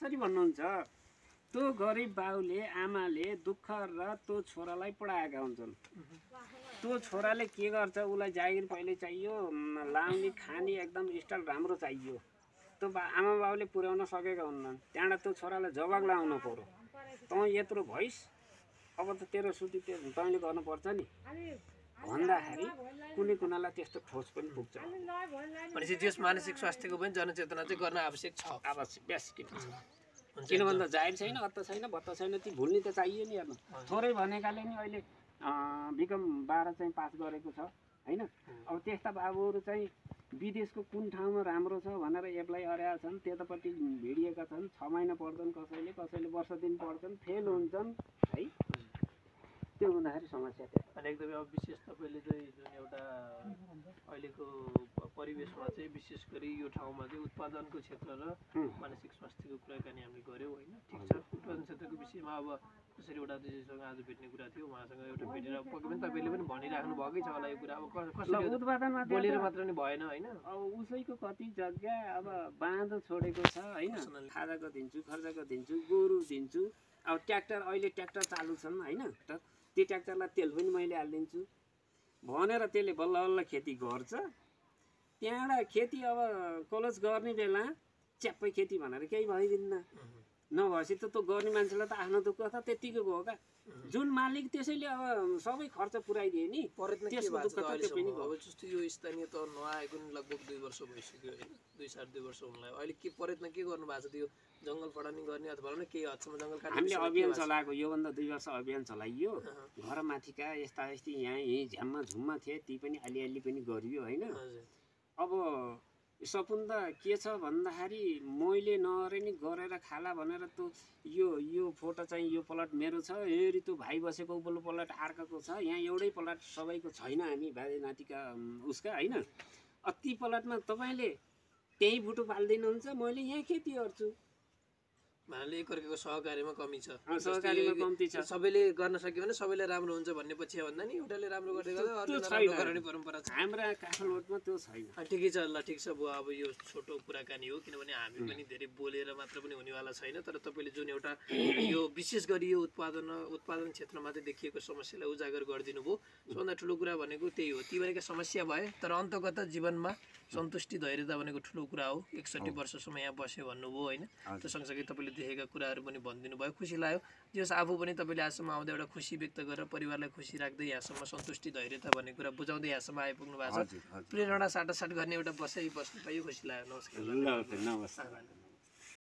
कसरी भन्नुहुन्छ त्यो गरिब बाउले आमाले दुःख र त्यो छोरालाई पढाएका हुन्छन्। त्यो छोराले के गर्छ, उसलाई जागिर पहिले चाहियो, लाउने खाने एकदम स्टाइल राम्रो चाहियो। त्यो आमा बाउले पुर्याउन सकेका हुन्नन्। त्यहाँबाट त्यो छोरालाई जवाग लाउनु पर्यो, तँ यत्रो भइस्, अब त तेरो सुति तैँले गर्नुपर्छ नि भन्दाखेरि कुनै कुनालाई त्यस्तो ठोस पनि पुग्छ। भनेपछि त्यस मानसिक स्वास्थ्यको पनि जनचेतना चाहिँ गर्न आवश्यक छ। आवश्यक बेस्ट किन भन्दा जाहिर छैन, अत्त छैन, भत्त छैन, ती भुल्ने त चाहियो नि। हेर्नु थोरै भनेकाले नि अहिले बिकम 12 चाहिँ पास गरेको छ होइन। अब त्यस्ता बाबुहरू चाहिँ विदेशको कुन ठाउँमा राम्रो छ भनेर एप्लाई गरेका छन्, त्यतापट्टि भिडिएका छन्। 6 महिना पढ्छन्, कसैले वर्ष दिन पढ्छन्, फेल हुन्छन् है। त्यो हुँदाखेरि समस्या त्यो। अनि एकदमै अब विशेष तपाईँले चाहिँ जुन एउटा अहिलेको परिवेशमा चाहिँ विशेष गरी यो ठाउँमा चाहिँ उत्पादनको क्षेत्र र मानसिक स्वास्थ्यको कुराकानी हामीले गऱ्यौँ होइन। ठिक छ, उत्पादन क्षेत्रको विषयमा अब जसरी एउटा दिदीसँग आज भेट्ने कुरा थियो, उहाँसँग एउटा भेटेर पक्कै पनि तपाईँले पनि भनिराख्नु भएकै छ होला यो कुरा। अब कसरी उत्पादनमा बोलेर मात्र नि भएन होइन। अब उसैको कति जग्गा अब बाँधो छोडेको छ होइन। खाजाको दिन्छु, खर्चको दिन्छु, गोरु दिन्छु। अब ट्र्याक्टर अहिले ट्र्याक्टर चालु छन् होइन, त्यो ट्र्याक्टरलाई तेल पनि मैले हालिदिन्छु भनेर त्यसले बल्ल बल्ल खेती गर्छ। त्यहाँबाट खेती अब कलच गर्ने बेला च्याप्पै खेती भनेर केही भइदिन्न। नभएपछि त त्यो गर्ने मान्छेलाई त आफ्नो दुःख त त्यत्तिकै हो क्या। जुन मालिक त्यसैले अब सबै खर्च पुऱ्याइदिए नि, त्यसको दुःख त त्यो पनि अब जस्तो यो स्थानीय तह नआएको नि लगभग 2 वर्ष भइसक्यो होइन, 2.5 वर्ष हुनलाई। अहिले के प्रयत्न के गर्नु भएको छ त्यो जङ्गल फडानी गर्ने अथवा केही हदसम्म जङ्गल काट्ने? हामीले अभियान चलाएको, योभन्दा 2 वर्ष अभियान चलाइयो। घरमाथिका यस्ता यहाँ यहीँ झ्याममा झुममा थिए, ती पनि अलिअलि पनि गरियो होइन। अब सपुन त के छ भन्दाखेरि मैले नगरे नि गरेर खाला भनेर त्यो यो फोटो चाहिँ यो प्लट मेरो छ, हेरी त्यो भाइ बसेको उपल्लो प्लट अर्काको छ, यहाँ एउटै प्लट सबैको छैन हामी बाजे नातिका उसका होइन। ती प्लटमा तपाईँले त्यही बुटो पाल्दिनुहुन्छ, मैले यहाँ खेती गर्छु भन्नाले एकअर्काको सहकार्यमा कमी छ। सहकार्यमा कम्ती छ। सबैले गर्न सक्यो भने सबैलाई राम्रो हुन्छ भन्ने पछि भन्दा नि एउटाले राम्रो गर्दै गर्दा अरूले नराम्रो गर्ने परम्परा छ। हाम्रा काठमाडौँमा त्यो छैन। ठिकै छ, ल ठिक छ बुवा। अब यो छोटो कुराकानी हो, किनभने हामी पनि धेरै बोलेर मात्र पनि हुनेवाला छैन। तर तपाईँले जुन एउटा यो विशेष गरी यो उत्पादन क्षेत्रमा चाहिँ देखिएको समस्यालाई उजागर गरिदिनु भयो। सबभन्दा ठुलो कुरा भनेको त्यही हो, ती भनेको समस्या भए तर अन्तगत जीवनमा सन्तुष्टि धैर्यता भनेको ठुलो कुरा हो। 61 वर्षसम्म यहाँ बस्यो भन्नुभयो होइन। त्यो सँगसँगै तपाईँले देखेका कुराहरू पनि भनिदिनु भयो, खुसी लाग्यो। जस आफू पनि तपाईँले आजसम्म आउँदा एउटा खुसी व्यक्त गरेर परिवारलाई खुसी राख्दै यहाँसम्म सन्तुष्टि धैर्यता भन्ने कुरा बुझाउँदै यहाँसम्म आइपुग्नु भएको छ। प्रेरणा साटासाट गर्ने एउटा बस्नु पाइयो, खुसी लाग्यो। नमस्कार। नमस्कार।